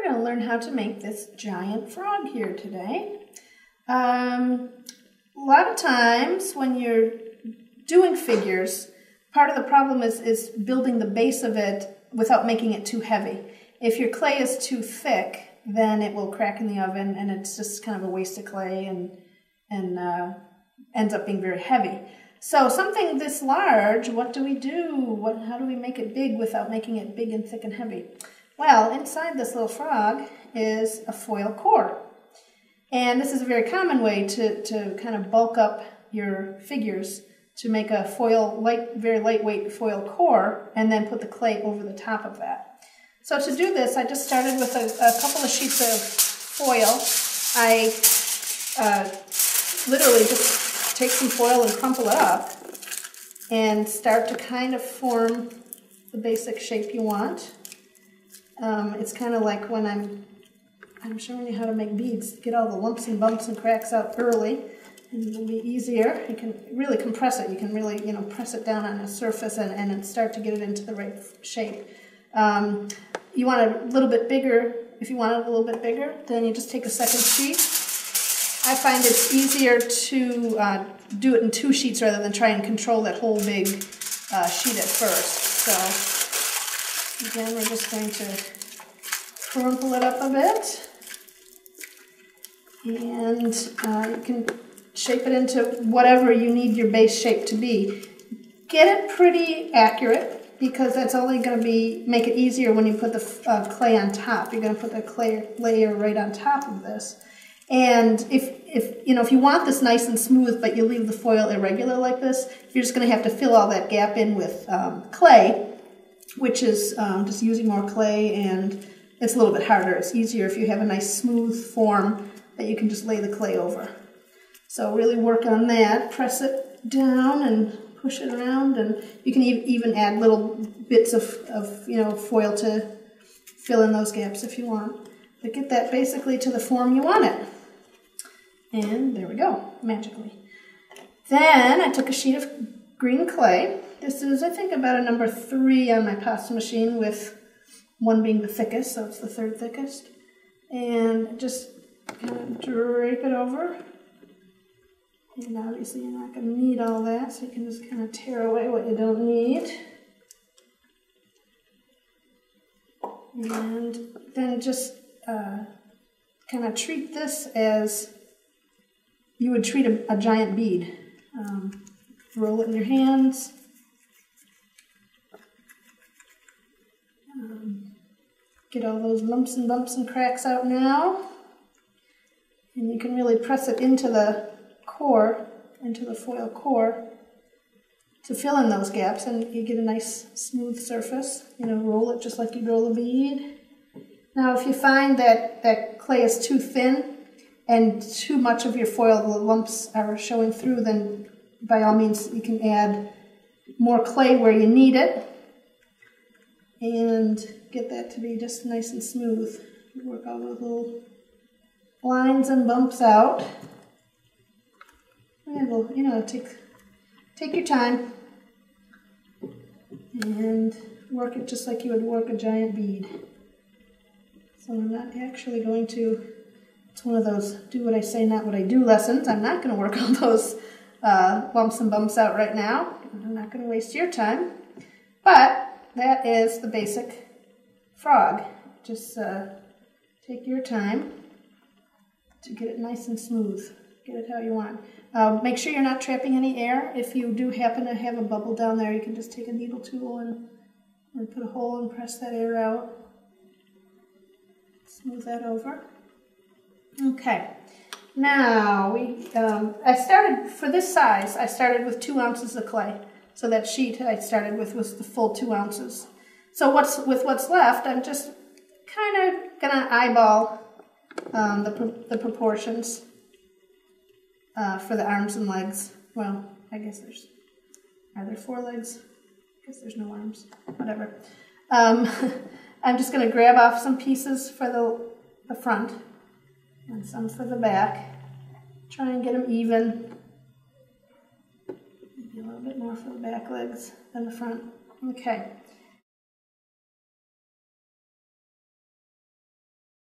going to learn how to make this giant frog here today. A lot of times when you're doing figures, part of the problem is building the base of it without making it too heavy. If your clay is too thick, then it will crack in the oven and it's just kind of a waste of clay and ends up being very heavy. So something this large, what do we do? How do we make it big without making it big and thick and heavy? Well, inside this little frog is a foil core. And this is a very common way to kind of bulk up your figures, to make a very lightweight foil core and then put the clay over the top of that. So to do this, I just started with a couple of sheets of foil. I literally just take some foil and crumple it up and start to kind of form the basic shape you want. It's kind of like when I'm showing you how to make beads. Get all the lumps and bumps and cracks out early, and it'll be easier. You can really compress it. You can really, press it down on a surface and start to get it into the right shape. You want it a little bit bigger. If you want it a little bit bigger, then you just take a second sheet. I find it's easier to do it in 2 sheets rather than try and control that whole big sheet at first. So again, we're just going to crumple it up a bit, and you can shape it into whatever you need your base shape to be. Get it pretty accurate, because that's only going to make it easier when you put the clay on top. You're going to put the clay layer right on top of this. And if you want this nice and smooth, but you leave the foil irregular like this, you're just going to have to fill all that gap in with clay, which is just using more clay, and it's a little bit harder. It's easier if you have a nice smooth form that you can just lay the clay over. So really work on that. Press it down and push it around, and you can even add little bits of foil to fill in those gaps if you want. But get that basically to the form you want it. And there we go, magically. Then I took a sheet of green clay. This is, I think, about a number 3 on my pasta machine, with 1 being the thickest, so it's the 3rd thickest. And just kind of drape it over. And obviously you're not going to need all that, so you can just kind of tear away what you don't need. And then just kind of treat this as you would treat a giant bead. Roll it in your hands. Get all those lumps and bumps and cracks out now. And you can really press it into the core, into the foil core, to fill in those gaps, and you get a nice smooth surface. Roll it just like you'd roll a bead. Now if you find that clay is too thin and too much of your foil, the lumps are showing through, then by all means you can add more clay where you need it and get that to be just nice and smooth. Work all those little lines and bumps out. And we'll, take your time and work it just like you would work a giant bead. So I'm not actually going to, it's one of those do what I say, not what I do lessons. I'm not going to work all those lumps and bumps out right now. I'm not going to waste your time. But that is the basic frog. Just take your time to get it nice and smooth. Get it how you want. Make sure you're not trapping any air. If you do happen to have a bubble down there, you can just take a needle tool and put a hole and press that air out. Smooth that over. Okay. Now, I started, for this size, I started with 2 ounces of clay. So that sheet I started with was the full 2 ounces. So with what's left, I'm just kind of going to eyeball the proportions for the arms and legs. Well, I guess are there 4 legs? I guess there's no arms. Whatever. I'm just going to grab off some pieces for the front and some for the back. Try and get them even. Maybe a little bit more for the back legs than the front. Okay.